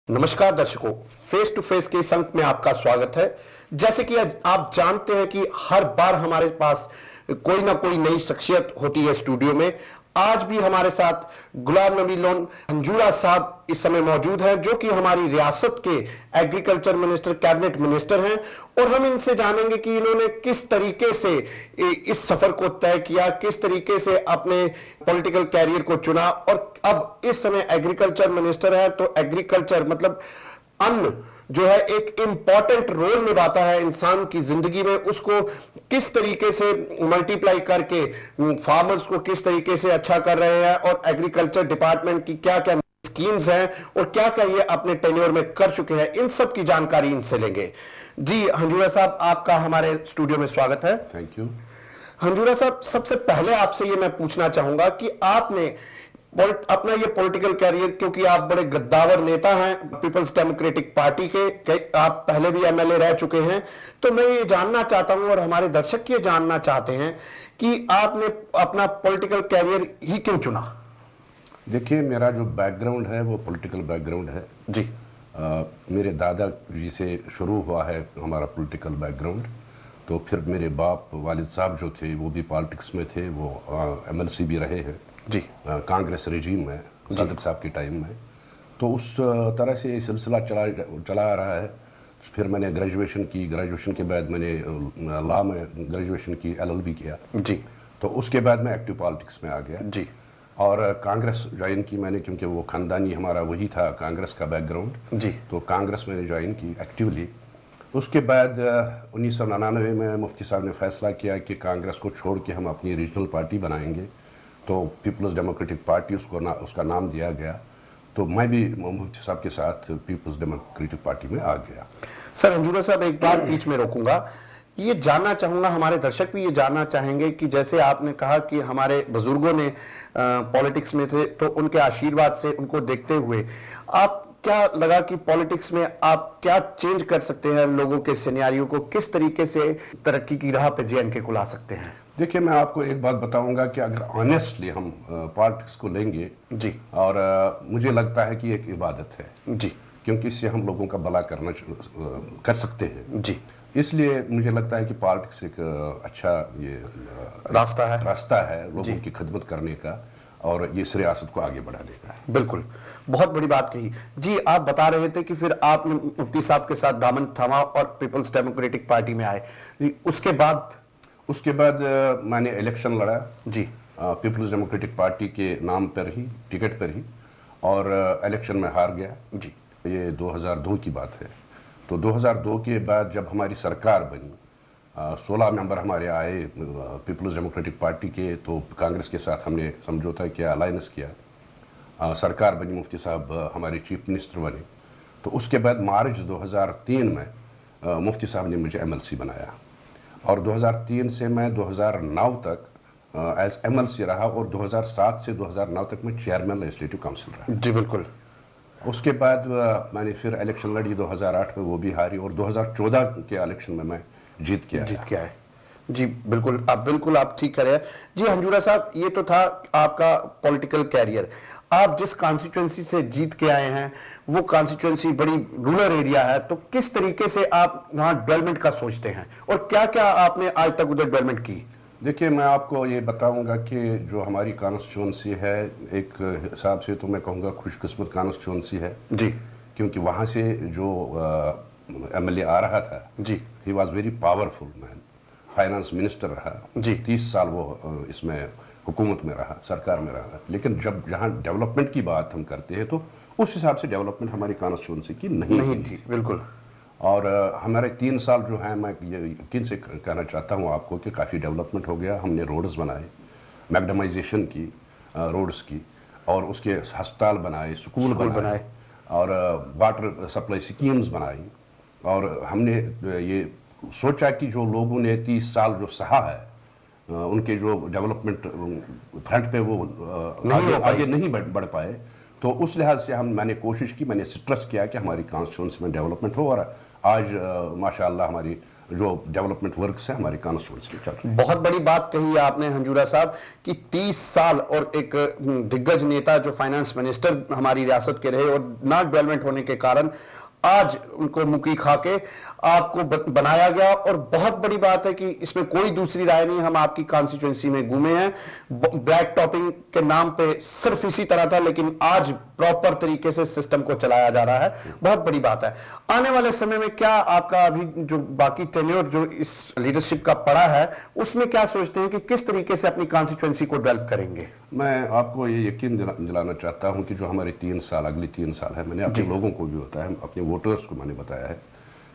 नमस्कार दर्शकों, face to face के इस अंक में आपका स्वागत है। जैसे कि आप जानते हैं कि हर बार हमारे पास कोई ना कोई नई शख्सियत होती है स्टूडियो में। आज भी हमारे साथ गुलाम नबी लोन हंजूरा साहब इस समय मौजूद हैं, जो कि हमारी रियासत के एग्रीकल्चर मिनिस्टर, कैबिनेट मिनिस्टर हैं। और हम इनसे जानेंगे कि इन्होंने किस तरीके से इस सफर को तय किया, किस तरीके से अपने पॉलिटिकल कैरियर को चुना, और अब इस समय एग्रीकल्चर मिनिस्टर है तो एग्रीकल्चर मतलब अन्न जो है एक इंपॉर्टेंट रोल निभाता है इंसान की जिंदगी में। उसको किस तरीके से मल्टीप्लाई करके फार्मर्स को किस तरीके से अच्छा कर रहे हैं, और एग्रीकल्चर डिपार्टमेंट की क्या क्या स्कीम्स हैं और क्या क्या ये अपने टेन्योर में कर चुके हैं, इन सब की जानकारी इनसे लेंगे। जी हंजूरा साहब, आपका हमारे स्टूडियो में स्वागत है। Thank you. हंजूरा साहब, सबसे पहले आपसे ये मैं पूछना चाहूंगा कि आपने अपना ये पॉलिटिकल कैरियर, क्योंकि आप बड़े गद्दावर नेता हैं पीपल्स डेमोक्रेटिक पार्टी के, आप पहले भी एमएलए रह चुके हैं, तो मैं ये जानना चाहता हूं और हमारे दर्शक ये जानना चाहते हैं कि आपने अपना पॉलिटिकल कैरियर ही क्यों चुना? देखिए, मेरा जो बैकग्राउंड है वो पॉलिटिकल बैकग्राउंड है जी। मेरे दादा जी से शुरू हुआ है हमारा पॉलिटिकल बैकग्राउंड। तो फिर मेरे बाप वालिद साहब जो थे वो भी पॉलिटिक्स में थे, वो एमएलसी भी रहे हैं जी, कांग्रेस रजीम में, सदक साहब के टाइम में। तो उस तरह से ये सिलसिला चला आ रहा है। फिर मैंने ग्रेजुएशन की, ग्रेजुएशन के बाद मैंने लॉ में ग्रेजुएशन की, एलएलबी किया जी। तो उसके बाद मैं एक्टिव पॉलिटिक्स में आ गया जी। और कांग्रेस ज्वाइन की मैंने, क्योंकि वो ख़ानदानी हमारा वही था, कांग्रेस का बैकग्राउंड। जी। तो कांग्रेस मैंने ज्वाइन की एक्टिवली। उसके बाद 1999 में मुफ्ती साहब ने फैसला किया कि कांग्रेस को छोड़ के हम अपनी रीजनल पार्टी बनाएंगे, तो पीपल्स डेमोक्रेटिक पार्टी उसका नाम दिया गया। तो मैं भी मुफ्ती साहब के साथ पीपल्स डेमोक्रेटिक पार्टी में आ गया। सर हंजूरा साहब, एक बात बीच में रोकूंगा, ये जानना चाहूंगा, हमारे दर्शक भी ये जानना चाहेंगे कि जैसे आपने कहा कि हमारे बुजुर्गों ने पॉलिटिक्स में थे, तो उनके आशीर्वाद से, उनको देखते हुए आप क्या लगा कि पॉलिटिक्स में आप क्या चेंज कर सकते हैं, लोगों के सिनेरियो को किस तरीके से तरक्की की राह पे जेएनके को ला सकते हैं? देखिए, मैं आपको एक बात बताऊंगा कि अगर ऑनेस्टली हम पॉलिटिक्स को लेंगे जी, और मुझे लगता है कि एक इबादत है जी, क्योंकि इससे हम लोगों का भला कर सकते हैं जी। इसलिए मुझे लगता है कि पॉलिटिक्स एक अच्छा ये रास्ता है लोगों की खिदमत करने का और ये इस रियासत को आगे बढ़ाने का। बिल्कुल, बहुत बड़ी बात कही। जी, आप बता रहे थे कि फिर आपने मुफ्ती साहब के साथ दामन थामा और पीपल्स डेमोक्रेटिक पार्टी में आए। उसके बाद मैंने इलेक्शन लड़ा जी, पीपल्स डेमोक्रेटिक पार्टी के नाम पर ही, टिकट पर ही, और इलेक्शन में हार गया जी। ये 2002 की बात है। तो 2002 के बाद जब हमारी सरकार बनी, 16 मेंबर हमारे आए पीपल्स डेमोक्रेटिक पार्टी के, तो कांग्रेस के साथ हमने समझौता किया, अलायंस किया, सरकार बनी, मुफ्ती साहब हमारे चीफ मिनिस्टर बने। तो उसके बाद मार्च 2003 में मुफ्ती साहब ने मुझे एमएलसी बनाया और 2003 से मैं 2009 तक एज एमएलसी रहा और 2007 से 2009 तक मैं चेयरमैन लेजिस्लेटिव काउंसिल रहा। जी बिल्कुल। उसके बाद मैंने फिर इलेक्शन लड़ी 2008 में, वो भी हारी, और 2014 के इलेक्शन में मैं जीत के आया। जी बिल्कुल आप ठीक करें। जी हंजूरा साहब, ये तो था आपका पॉलिटिकल कैरियर। आप जिस कॉन्स्टिट्यूएंसी से जीत के आए हैं वो कॉन्स्टिट्यूएंसी बड़ी रूरल एरिया है, तो किस तरीके से आप वहाँ डेवलपमेंट का सोचते हैं और क्या क्या आपने आज तक उधर डेवलपमेंट की? देखिए, मैं आपको ये बताऊंगा कि जो हमारी कॉन्स्टिट्यूएंसी है, एक हिसाब से तो मैं कहूँगा खुशकिस्मत कॉन्स्टिट्यूएंसी है जी, क्योंकि वहाँ से जो एमएलए आ रहा था जी, he was very powerful man, finance minister रहा जी, 30 साल वो इसमें हुकूमत में रहा, सरकार में रहा। लेकिन जब जहाँ डेवलपमेंट की बात हम करते हैं तो उस हिसाब से डेवलपमेंट हमारी कॉन्स्टिट्यूएंसी की नहीं थी। बिल्कुल। और हमारे 3 साल जो हैं, मैं ये यकीन से कहना चाहता हूँ आपको कि काफ़ी डेवलपमेंट हो गया। हमने रोड्स बनाए, मैकडमाइजेशन की रोड्स की, और उसके अस्पताल बनाए, स्कूल बनाए, और वाटर सप्लाई स्कीम्स बनाई। और हमने ये सोचा कि जो लोगों ने 30 साल जो सहा है, उनके जो डेवलपमेंट फ्रंट पे वो आगे नहीं बढ़ पाए, تو اس لحاظ سے میں نے کوشش کی, میں نے سٹرس کیا کہ ہماری کانسٹیٹوئنسی میں ڈیولپمنٹ ہو, اور آج ماشاءاللہ ہماری جو ڈیولپمنٹ ورکس ہیں ہماری کانسٹیٹوئنسی میں چل رہے ہیں. بہت بڑی بات کہی ہے آپ نے حنجورہ صاحب کہ 30 سال اور ایک دگج نیتا جو فائنانس منسٹر ہماری ریاست کے رہے اور نہ ڈیولپمنٹ ہونے کے کارن آج ان کو مکی کھا کے آپ کو بنایا گیا, اور بہت بڑی بات ہے کہ اس میں کوئی دوسری رائے نہیں. ہم آپ کی کانسٹیچوئنسی میں گھومے ہیں, بلیک ٹاپنگ کے نام پہ صرف اسی طرح تھا, لیکن آج پراپر طریقے سے سسٹم کو چلایا جا رہا ہے. بہت بڑی بات ہے. آنے والے سمے میں کیا آپ کا ابھی جو باقی ٹینیور جو اس لیڈرشپ کا پڑا ہے اس میں کیا سوچتے ہیں کہ کس طریقے سے اپنی کانسٹیچوئنسی کو ڈیولپ کریں گے؟ میں آپ کو یہ یقین دلانا چاہتا ہوں کہ جو ہمارے 3 سال اگلی 3 سال ہے, میں نے اپنے لوگوں کو بھی بتایا, اپنے ووٹرز کو میں نے بتایا ہے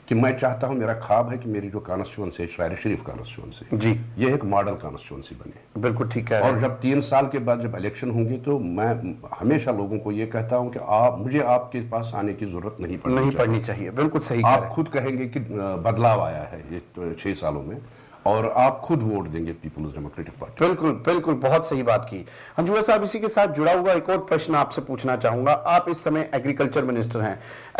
کہ میں چاہتا ہوں, میرا خواب ہے کہ میری جو کانسٹیچوئنسی ہے شاعر شریف کانسٹیچوئنسی جی یہ ایک ماڈل کانسٹیچوئنسی بنے. بالکل ٹھیک ہے. اور جب 3 سال کے بعد جب الیکشن ہوں گی تو میں ہمیشہ لوگوں کو یہ کہتا ہوں کہ مجھے آپ کے پاس آنے کی ضرورت نہیں پڑنی چاہیے. بالکل صحیح. آپ خود کہیں گے کہ بدلاؤ آیا ہے یہ 6 سالوں میں, اور آپ خود ووٹ دیں گے پیپلز ڈیموکریٹک پارٹی. بالکل بالکل, بہت صحیح بات کی. حنجورہ صاحب اسی کے ساتھ جڑا ہوا ایک اور پرشن آپ سے پوچھنا چاہوں گا. آپ اس سمے ایگریکلچر منسٹر ہیں.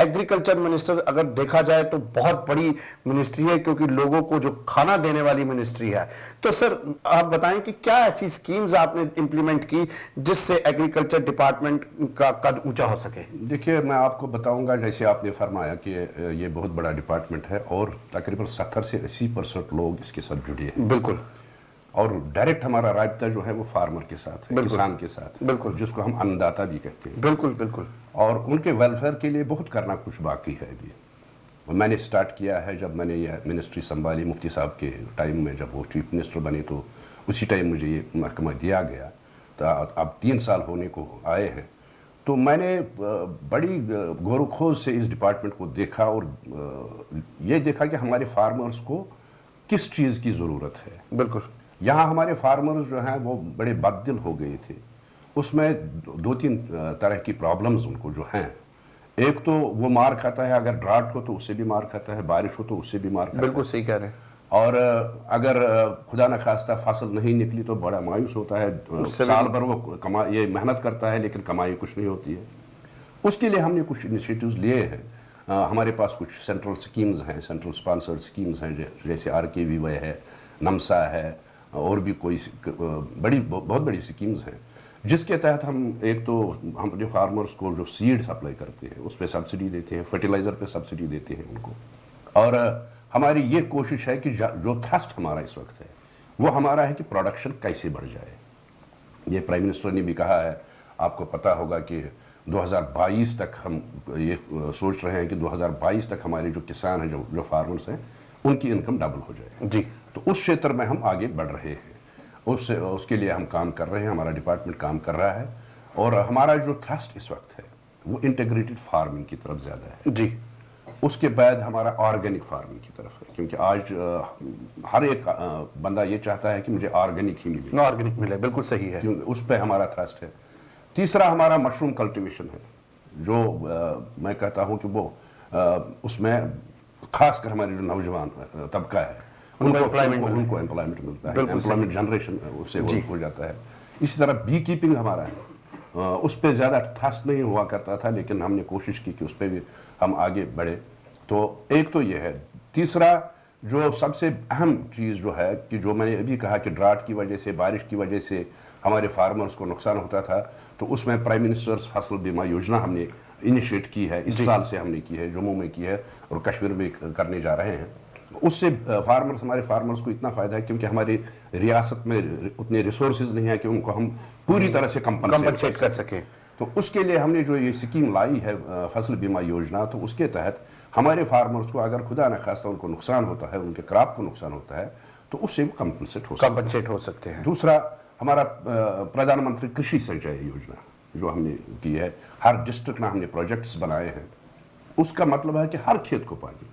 ایگریکلچر منسٹر اگر دیکھا جائے تو بہت بڑی منسٹری ہے, کیونکہ لوگوں کو جو کھانا دینے والی منسٹری ہے. تو سر آپ بتائیں کہ کیا ایسی سکیمز آپ نے امپلیمنٹ کی جس سے ایگریکلچر ڈپارٹمنٹ کا قد اونچا ہو سکے؟ دیکھیے میں آپ کو بتاؤں گا, جیسے آپ نے فرمایا کہ یہ بہت بڑا ڈپارٹمنٹ ہے اور تقریباً 70 سے 80% لوگ اس کے ساتھ جڑے ہیں. بالکل. اور ڈائریکٹ ہمارا رابطہ جو ہے وہ فارمر کے ساتھ ہے, کسان کے ساتھ, بالکل, جس کو ہم اننداتا بھی کہتے ہیں. بالکل بالکل. اور ان کے ویلفیئر کے لیے بہت کرنا کچھ باقی ہے ابھی. میں نے سٹارٹ کیا ہے جب میں نے یہ منسٹری سنبھالی مفتی صاحب کے ٹائم میں, جب وہ چیف منسٹر بنے تو اسی ٹائم مجھے یہ محکمہ دیا گیا. تو اب 3 سال ہونے کو آئے ہیں, تو میں نے بڑی غور و خوض سے اس ڈپارٹمنٹ کو دیکھا اور یہ دیکھا کہ ہمارے فارمرز کو کس چیز کی ضرورت ہے. بالکل. یہاں ہمارے فارمرز جو ہیں وہ بڑے بددل ہو گئے تھے. اس میں 2-3 طرح کی پرابلمز ان کو جو ہیں. ایک تو وہ مار کھاتا ہے, اگر ڈراٹ ہو تو اس سے بھی مار کھاتا ہے, بارش ہو تو اس سے بھی مار کھاتا ہے. بالکل صحیح کہہ رہے ہیں. اور اگر خدا نخواستہ فصل نہیں نکلی تو بڑا مایوس ہوتا ہے. سال بھر وہ یہ محنت کرتا ہے لیکن کمائی کچھ نہیں ہوتی ہے. اس کے لیے ہم نے کچھ انیشیٹوز لیے ہیں. ہمارے پاس کچھ سینٹرل سکیمز ہیں, سینٹرل سپانسرڈ سکیمز ہیں, جیسے RKVY ہے, نمسا ہے, اور بھی کوئی بہت بڑی سکیمز ہیں, جس کے تحت ہم ایک تو ہم اپنے فارمرز کو جو سیڈ سپلائی کرتے ہیں اس پہ سبسڈی دیتے ہیں, فرٹیلائزر پہ سبسڈی دیتے ہیں ان کو. اور ہماری یہ کوشش ہے کہ جو تھرسٹ ہمارا اس وقت ہے وہ ہمارا ہے کہ پروڈکشن کیسے بڑھ جائے. یہ پرائم منسٹر نے بھی کہا ہے, آپ کو پتہ ہوگا کہ 2022 تک ہم یہ سوچ رہے ہیں کہ 2022 تک ہمارے جو کسان ہیں, جو فارمرز ہیں, ان کی انکم ڈبل ہو جائے. جی. تو اس شیتر میں ہم آگے بڑھ رہے ہیں, اس کے لیے ہم کام کر رہے ہیں, ہمارا ڈپارٹمنٹ کام کر رہا ہے. اور ہمارا جو تھرسٹ اس وقت ہے وہ انٹیگریٹڈ فارمنگ کی طرف زیادہ ہے. جی. اس کے بعد ہمارا آرگینک فارمنگ کی طرف ہے, کیونکہ آج ہر ایک بندہ یہ چاہتا ہے کہ مجھے آرگینک ہی ملے. آرگینک ملے, بالکل صحیح ہے. کیونکہ اس پہ ہمارا تھرسٹ ہے. تیسرا ہمارا مشروم کلٹیویشن ہے, جو میں کہتا ہوں کہ وہ اس میں خاص کر ہمارے جو نوجوان طبقہ ہے ان کو امپلائمنٹ ملتا ہے, امپلائمنٹ جنریشن اس سے ہو جاتا ہے. اسی طرح بی کیپنگ ہمارا ہے, اس پہ زیادہ تھرسٹ نہیں ہوا کرتا تھا, لیکن ہم نے کوشش کی کہ اس پہ بھی ہم آگے بڑھے. تو ایک تو یہ ہے. تیسرا جو سب سے اہم چیز جو ہے کہ جو میں نے ابھی کہا کہ ڈراٹ کی وجہ سے, بارش کی وجہ سے ہمارے فارمرز کو نقصان ہوتا تھا, تو اس میں پرائم منسٹرز فصل بیمہ یوجنا ہم نے انیشیٹ کی ہے, اس سال سے ہم نے کی ہے, جموں میں کی ہے اور کشمیر میں کرنے جا رہے ہیں. اس سے ہمارے فارمرز کو اتنا فائدہ ہے کیونکہ ہماری ریاست میں اتنے ریسورسز نہیں ہیں کہ ان کو ہم پوری طرح سے کمپنسیٹ کر سکیں. تو اس کے لیے ہم نے جو یہ سکیم لائی ہے فصل بیمہ یوجنا, تو اس کے تحت ہمارے فارمرز کو اگر خدا نخواستہ ان کو نقصان ہوتا ہے, ان کے کراپ کو نقصان ہوتا ہے, تو اس سے وہ کمپنسیٹ ہو سکتے ہیں. دوسرا ہمارا پردھان منتری کرشی سنچائی یوجنا جو ہم نے کی ہے, ہر ڈسٹرکٹ میں ہم نے پروجیکٹس بنائے ہیں. اس کا مطلب ہے کہ ہر کھیت کو پانی.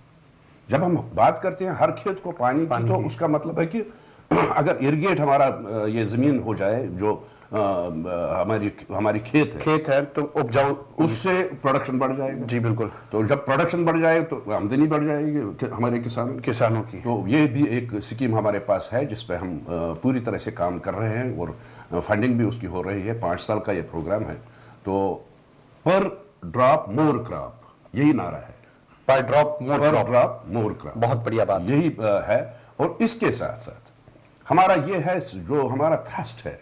جب ہم بات کرتے ہیں ہر کھیت کو پانی کی, تو اس کا مطلب ہے کہ اگر اریگیٹ ہمارا یہ زمین ہو جائے جو ہماری کھیت ہے تو اپجاؤ, اس سے پروڈکشن بڑھ جائے گا. جی بالکل. تو جب پروڈکشن بڑھ جائے تو آمدنی بڑھ جائے گی ہمارے کسانوں کی. تو یہ بھی ایک سکیم ہمارے پاس ہے جس پہ ہم پوری طرح سے کام کر رہے ہیں, اور فنڈنگ بھی اس کی ہو رہی ہے. 5 سال کا یہ پروگرام ہے. تو पर ड्रॉप मोर क्रॉप, यही नारा है, पर ड्रॉप मोर पर क्रॉप। ड्रॉप मोर क्रॉप, बहुत बढ़िया बात। यही है। और इसके साथ साथ हमारा ये है, जो हमारा थ्रस्ट है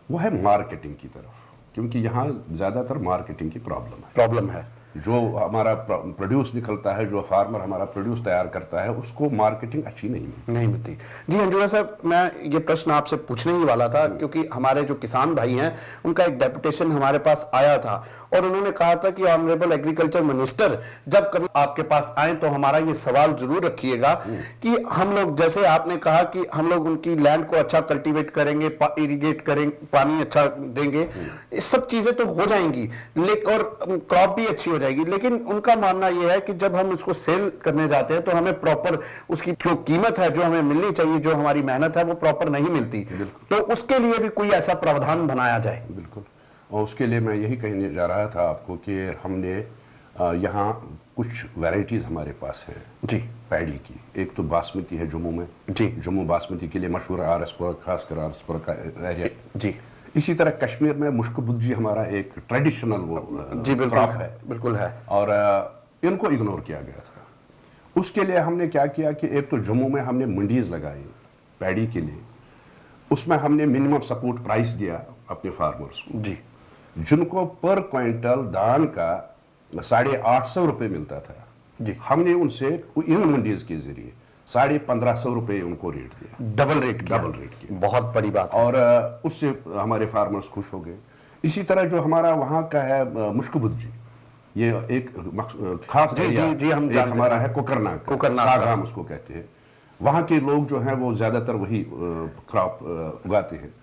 वो है मार्केटिंग की तरफ, क्योंकि यहाँ ज्यादातर मार्केटिंग की प्रॉब्लम है। जो हमारा प्रोड्यूस निकलता है, जो फार्मर हमारा प्रोड्यूस तैयार करता है, उसको मार्केटिंग अच्छी नहीं मिलती। जी अंजुना साहब, मैं ये प्रश्न आपसे पूछने ही वाला था, क्योंकि हमारे जो किसान भाई हैं उनका एक डेपुटेशन हमारे पास आया था और उन्होंने कहा था कि ऑनरेबल एग्रीकल्चर मिनिस्टर जब कभी आपके पास आए तो हमारा ये सवाल जरूर रखिएगा कि हम लोग, जैसे आपने कहा कि हम लोग उनकी लैंड को अच्छा कल्टीवेट करेंगे, इरिगेट करेंगे, पानी अच्छा देंगे, ये सब चीजें तो हो जाएंगी और क्रॉप भी अच्छी हो जाएगी, लेकिन उनका मानना यह है कि जब हम इसको सेल करने जाते हैं तो हमें प्रॉपर उसकी जो कीमत है, जो हमें मिलनी चाहिए, जो हमारी मेहनत है, वो प्रॉपर नहीं मिलती। तो उसके लिए भी कोई ऐसा प्रावधान बनाया जाए। बिल्कुल, और उसके लिए मैं यही कहने जा रहा था आपको कि हमने यहाँ कुछ वैरायटीज हमारे पास है जी पैडी की। एक तो बासमती है जम्मू में, जी, जम्मू बासमती के लिए मशहूर है, आरएसपुर, खासकर आरएसपुर का एरिया जी। इसी तरह कश्मीर में मुश्कबुज्जी हमारा एक ट्रेडिशनल वो क्रॉप है, बिल्कुल है, और इनको इग्नोर किया गया था। उसके लिए हमने क्या किया कि एक तो जम्मू में हमने मंडीज लगाई पैडी के लिए, उसमें हमने मिनिमम सपोर्ट प्राइस दिया अपने फार्मर्स को जी, जिनको पर क्विंटल धान का 850 रुपये मिलता था जी। हमने उनसे इन मंडीज के जरिए 1550 रुपये उनको रेट दिया, डबल रेट किया। बहुत बड़ी बात है। और उससे हमारे फार्मर्स खुश हो गए। इसी तरह जो हमारा वहाँ का है मुश्कबुज्जी, ये एक खास एरिया, जी, हम एक हमारा है कुकरनाग, सागाम उसको कहते हैं। वहाँ के लोग जो हैं वो ज्यादातर वही क्रॉप उगाते हैं,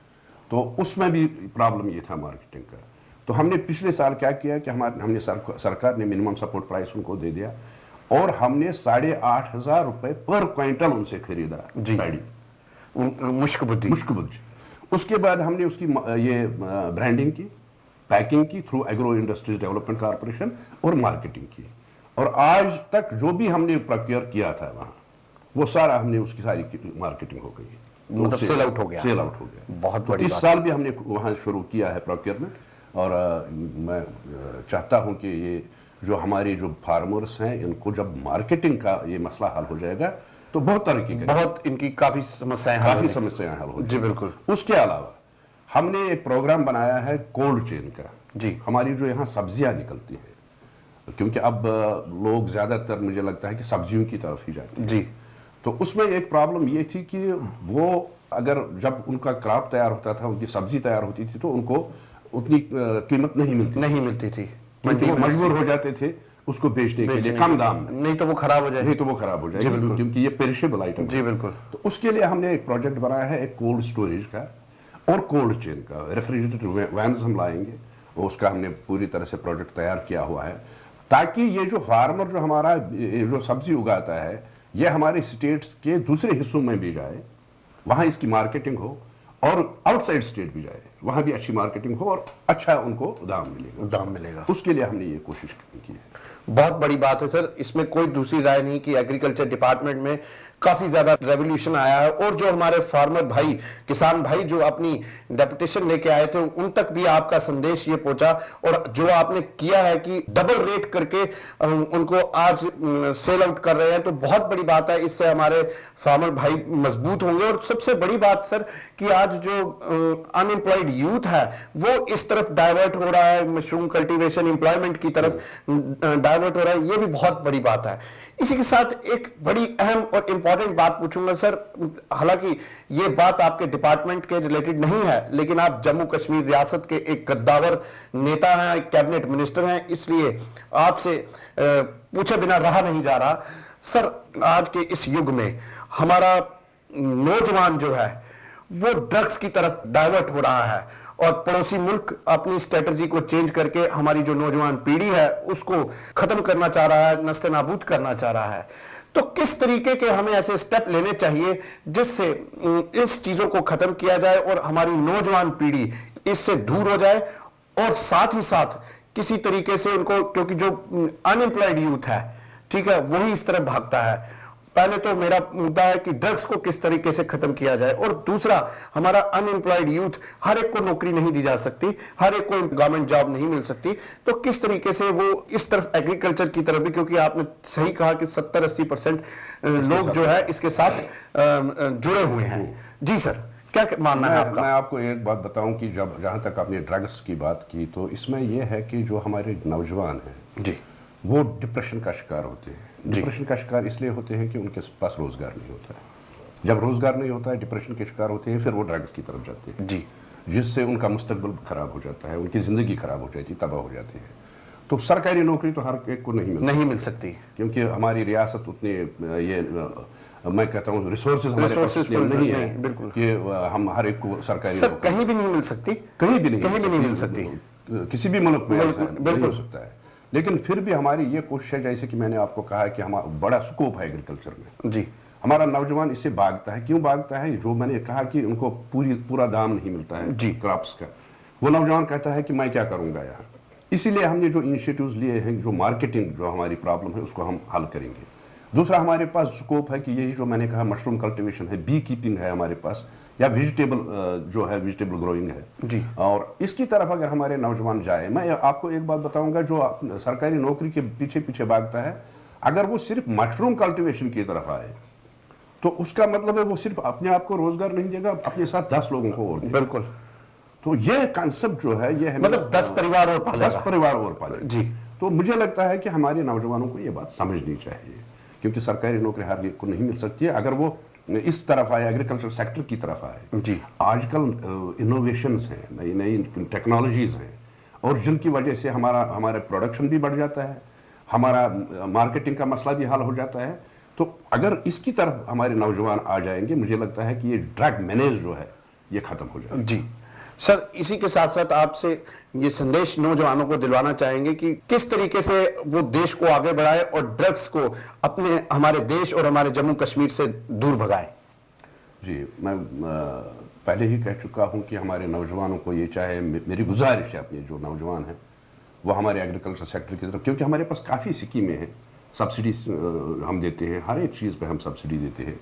तो उसमें भी प्रॉब्लम ये था मार्केटिंग का। तो हमने पिछले साल क्या किया कि हमने सरकार ने मिनिमम सपोर्ट प्राइस उनको दे दिया और हमने 8500 रुपये पर क्विंटल उनसे खरीदा पैडी, मुश्कबुज्जी। उसके बाद हमने उसकी ये ब्रांडिंग की, पैकिंग की through agro industries development corporation और मार्केटिंग की। और आज तक जो भी हमने प्रोक्योर किया था वहाँ, वो सारा हमने उसकी सारी मार्केटिंग हो गई, मतलब सेल आउट हो गया। बहुत बड़ी इस साल भी हमने वहाँ शुरू किया है प्रोक्योरमेंट। और मैं चाहता हूँ कि ये जो हमारे जो फार्मर्स हैं, इनको जब मार्केटिंग का ये मसला हल हो जाएगा तो बहुत तरक्की करेंगे, बहुत इनकी काफी समस्याएं हल हो जी। जाएंगी। बिल्कुल। उसके अलावा हमने एक प्रोग्राम बनाया है कोल्ड चेन का। जी, हमारी जो यहाँ सब्जियां निकलती हैं, क्योंकि अब लोग ज्यादातर मुझे लगता है कि सब्जियों की तरफ ही जाते हैं जी। तो उसमें एक प्रॉब्लम ये थी कि वो अगर जब उनका क्रॉप तैयार होता था, उनकी सब्जी तैयार होती थी, तो उनको उतनी कीमत नहीं मिलती थी, क्योंकि वो मजबूर हो जाते थे उसको बेचने के लिए कम दाम में, नहीं तो वो खराब हो जाए, क्योंकि ये पेरिशेबल आइटम। जी बिल्कुल। तो उसके लिए हमने एक प्रोजेक्ट बनाया है, एक कोल्ड स्टोरेज का और कोल्ड चेन का। रेफ्रिजरेटेड वैन्स हम लाएंगे, उसका हमने पूरी तरह से प्रोजेक्ट तैयार किया हुआ है, ताकि ये जो फार्मर जो हमारा जो सब्जी उगाता है, ये हमारे स्टेट्स के दूसरे हिस्सों में भी जाए, वहाँ इसकी मार्केटिंग हो, और आउटसाइड स्टेट भी जाए, वहाँ भी अच्छी मार्केटिंग हो और अच्छा उनको दाम मिलेगा। उसके लिए हमने ये कोशिश की है। बहुत बड़ी बात है सर, इसमें कोई दूसरी राय नहीं कि एग्रीकल्चर डिपार्टमेंट में काफी ज्यादा रेवोल्यूशन आया है, और जो हमारे फार्मर भाई, किसान भाई जो अपनी डेपुटेशन लेके आए थे, उन तक भी आपका संदेश ये पहुंचा, और जो आपने किया है कि डबल रेट करके उनको आज सेल आउट कर रहे हैं, तो बहुत बड़ी बात है। इससे हमारे फार्मर भाई मजबूत होंगे। और सबसे बड़ी बात सर कि आज जो अनएम्प्लॉयड यूथ है वो इस तरफ डाइवर्ट हो रहा है, मशरूम कल्टीवेशन एम्प्लॉयमेंट की तरफ डाइवर्ट हो रहा है, ये भी बहुत बड़ी बात है। इसी के साथ एक बड़ी अहम और इंपॉर्टेंट बात पूछूंगा सर, हालांकि ये बात आपके डिपार्टमेंट के रिलेटेड नहीं है, लेकिन आप जम्मू कश्मीर रियासत के एक कद्दावर नेता हैं, कैबिनेट मिनिस्टर हैं, इसलिए आपसे पूछे बिना रहा नहीं जा रहा। सर, आज के इस युग में हमारा नौजवान जो है वो ड्रग्स की तरफ डाइवर्ट हो रहा है, और पड़ोसी मुल्क अपनी स्ट्रेटजी को चेंज करके हमारी जो नौजवान पीढ़ी है उसको खत्म करना चाह रहा है, नस्ल नाबूद करना चाह रहा है। तो किस तरीके के हमें ऐसे स्टेप लेने चाहिए जिससे इस चीजों को खत्म किया जाए और हमारी नौजवान पीढ़ी इससे दूर हो जाए, और साथ ही साथ किसी तरीके से उनको, क्योंकि जो अनएम्प्लॉयड यूथ है, ठीक है, वही इस तरफ भागता है, पहले तो मेरा मुद्दा है कि ड्रग्स को किस तरीके से खत्म किया जाए, और दूसरा हमारा अनएम्प्लॉयड यूथ, हर एक को नौकरी नहीं दी जा सकती, हर एक को गवर्नमेंट जॉब नहीं मिल सकती, तो किस तरीके से वो इस तरफ एग्रीकल्चर की तरफ भी, क्योंकि आपने सही कहा कि 70-80% लोग जो है इसके साथ जुड़े हुए हैं। जी सर, क्या मानना है आपका? मैं आपको एक बात बताऊं कि जहां तक आपने ड्रग्स की बात की, तो इसमें यह है कि जो हमारे नौजवान हैं जी, वो डिप्रेशन का शिकार होते हैं। डिप्रेशन का शिकार इसलिए होते हैं कि उनके पास रोजगार नहीं होता है। जब रोजगार नहीं होता है, डिप्रेशन के शिकार होते हैं, फिर वो ड्रग्स की तरफ जाते हैं जी, जिससे उनका मुस्तकबिल खराब हो जाता है, उनकी जिंदगी खराब हो जाती है, तबाह हो जाती है। तो सरकारी नौकरी तो हर एक को नहीं मिल सकती, क्योंकि हमारी रियासत उतनी ये मैं कहता हूँ रिसोर्सेज हमारे पास इतने नहीं है बिल्कुल कि हम हर एक को सरकारी सर कहीं भी नहीं मिल सकती, कहीं भी नहीं मिल सकती, किसी भी मुल्क में ऐसा नहीं हो सकता है। लेकिन फिर भी हमारी ये कोशिश है, जैसे कि मैंने आपको कहा कि हमारा बड़ा स्कोप है एग्रीकल्चर में जी। हमारा नौजवान इससे भागता है। क्यों भागता है? जो मैंने कहा कि उनको पूरा दाम नहीं मिलता है जी क्रॉप्स का। वो नौजवान कहता है कि मैं क्या करूंगा यहाँ। इसीलिए हमने जो इनिशिएटिव्स लिए हैं, जो मार्केटिंग जो हमारी प्रॉब्लम है उसको हम हल करेंगे। दूसरा हमारे पास स्कोप है कि यही जो मैंने कहा मशरूम कल्टीवेशन है, बी कीपिंग है हमारे पास, या वेजिटेबल जो है वेजिटेबल ग्रोइंग है जी। और इसकी तरफ अगर हमारे नौजवान जाए, मैं आपको एक बात बताऊंगा, जो सरकारी नौकरी के पीछे पीछे भागता है, अगर वो सिर्फ मशरूम कल्टीवेशन की तरफ आए तो उसका मतलब है वो सिर्फ अपने आप को रोजगार नहीं देगा, अपने साथ 10 लोगों को और देगा। बिल्कुल। तो ये कॉन्सेप्ट जो है ये है मतलब 10 परिवार और पालेगा। 10 परिवार और पालेगा जी। तो मुझे लगता है कि हमारे नौजवानों को ये बात समझनी चाहिए, क्योंकि सरकारी नौकरी हर एक को नहीं मिल सकती है। अगर वो इस तरफ आए, एग्रीकल्चर सेक्टर की तरफ आए जी। आजकल इनोवेशंस हैं, नई नई टेक्नोलॉजीज हैं, और जिनकी वजह से हमारा प्रोडक्शन भी बढ़ जाता है, हमारा मार्केटिंग का मसला भी हल हो जाता है। तो अगर इसकी तरफ हमारे नौजवान आ जाएंगे, मुझे लगता है कि ये ड्रग मैनेज जो है ये खत्म हो जाएगा जी। सर इसी के साथ साथ आपसे ये संदेश नौजवानों को दिलवाना चाहेंगे कि किस तरीके से वो देश को आगे बढ़ाए और ड्रग्स को अपने हमारे देश और हमारे जम्मू कश्मीर से दूर भगाए। जी, मैं पहले ही कह चुका हूं कि हमारे नौजवानों को ये चाहे, मेरी गुजारिश है अपने जो नौजवान हैं वो हमारे एग्रीकल्चर सेक्टर की तरफ, क्योंकि हमारे पास काफ़ी स्कीमें हैं, सब्सिडीज हम देते हैं, हर एक चीज़ पे हम सब्सिडी देते हैं।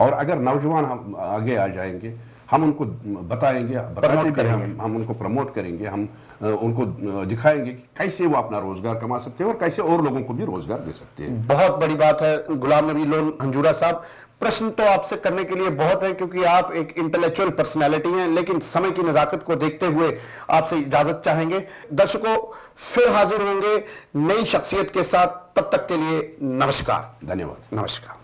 और अगर नौजवान हम आगे आ जाएंगे, हम उनको बताएंगे, हम उनको प्रमोट करेंगे, हम उनको दिखाएंगे कि कैसे वो अपना रोजगार कमा सकते हैं और कैसे और लोगों को भी रोजगार दे सकते हैं। बहुत बड़ी बात है गुलाम नबी लोन हंजूरा साहब। प्रश्न तो आपसे करने के लिए बहुत है, क्योंकि आप एक इंटेलेक्चुअल पर्सनैलिटी हैं, लेकिन समय की नजाकत को देखते हुए आपसे इजाजत चाहेंगे। दर्शकों फिर हाजिर होंगे नई शख्सियत के साथ, तब तक के लिए नमस्कार। धन्यवाद। नमस्कार।